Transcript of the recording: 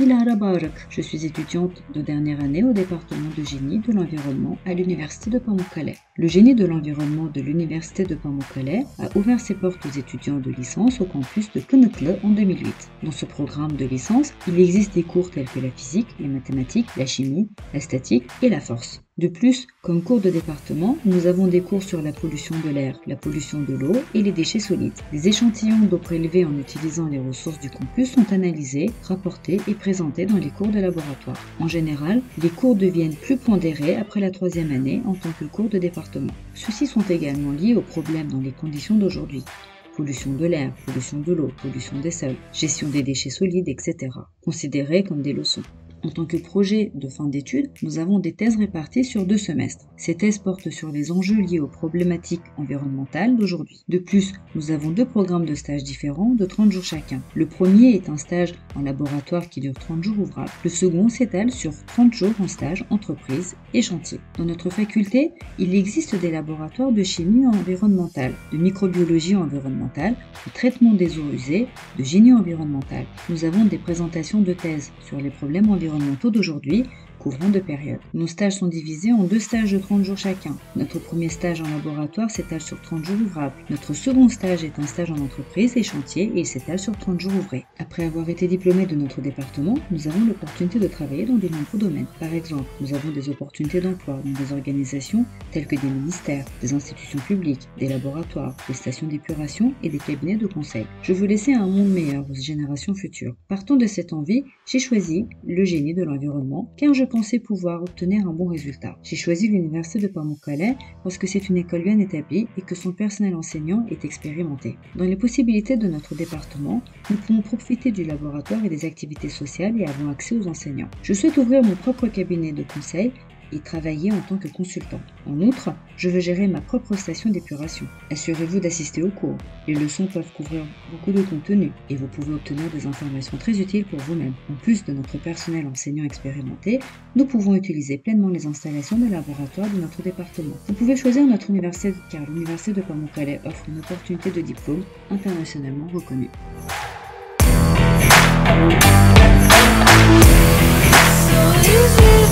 Dilara Barık. Je suis étudiante de dernière année au département de génie de l'environnement à l'université de Pamukkale. Le génie de l'environnement de l'université de Pamukkale a ouvert ses portes aux étudiants de licence au campus de Kınıklı en 2008. Dans ce programme de licence, il existe des cours tels que la physique, les mathématiques, la chimie, la statique et la force. De plus, comme cours de département, nous avons des cours sur la pollution de l'air, la pollution de l'eau et les déchets solides. Les échantillons d'eau prélevés en utilisant les ressources du campus sont analysés, rapportés et présentés dans les cours de laboratoire. En général, les cours deviennent plus pondérés après la 3e année en tant que cours de département. Ceux-ci sont également liés aux problèmes dans les conditions d'aujourd'hui. Pollution de l'air, pollution de l'eau, pollution des sols, gestion des déchets solides, etc. Considérés comme des leçons. En tant que projet de fin d'études, nous avons des thèses réparties sur 2 semestres. Ces thèses portent sur les enjeux liés aux problématiques environnementales d'aujourd'hui. De plus, nous avons 2 programmes de stages différents de 30 jours chacun. Le premier est un stage en laboratoire qui dure 30 jours ouvrables. Le second s'étale sur 30 jours en stage, entreprise et chantier. Dans notre faculté, il existe des laboratoires de chimie environnementale, de microbiologie environnementale, de traitement des eaux usées, de génie environnemental. Nous avons des présentations de thèses sur les problèmes environnementaux d'aujourd'hui, couvrant 2 périodes. Nos stages sont divisés en 2 stages de 30 jours chacun. Notre premier stage en laboratoire s'étale sur 30 jours ouvrables. Notre second stage est un stage en entreprise et chantier et il s'étale sur 30 jours ouvrés. Après avoir été diplômés de notre département, nous avons l'opportunité de travailler dans de nombreux domaines. Par exemple, nous avons des opportunités d'emploi dans des organisations telles que des ministères, des institutions publiques, des laboratoires, des stations d'épuration et des cabinets de conseil. Je veux laisser un monde meilleur aux générations futures. Partant de cette envie, j'ai choisi le génie de l'environnement car je pensais pouvoir obtenir un bon résultat. J'ai choisi l'université de Pamukkale parce que c'est une école bien établie et que son personnel enseignant est expérimenté. Dans les possibilités de notre département, nous pouvons profiter du laboratoire et des activités sociales et avons accès aux enseignants. Je souhaite ouvrir mon propre cabinet de conseil et travailler en tant que consultant. En outre, je veux gérer ma propre station d'épuration. Assurez-vous d'assister aux cours. Les leçons peuvent couvrir beaucoup de contenu et vous pouvez obtenir des informations très utiles pour vous-même. En plus de notre personnel enseignant expérimenté, nous pouvons utiliser pleinement les installations des laboratoires de notre département. Vous pouvez choisir notre université car l'université de Pamukkale offre une opportunité de diplôme internationalement reconnue. So easy.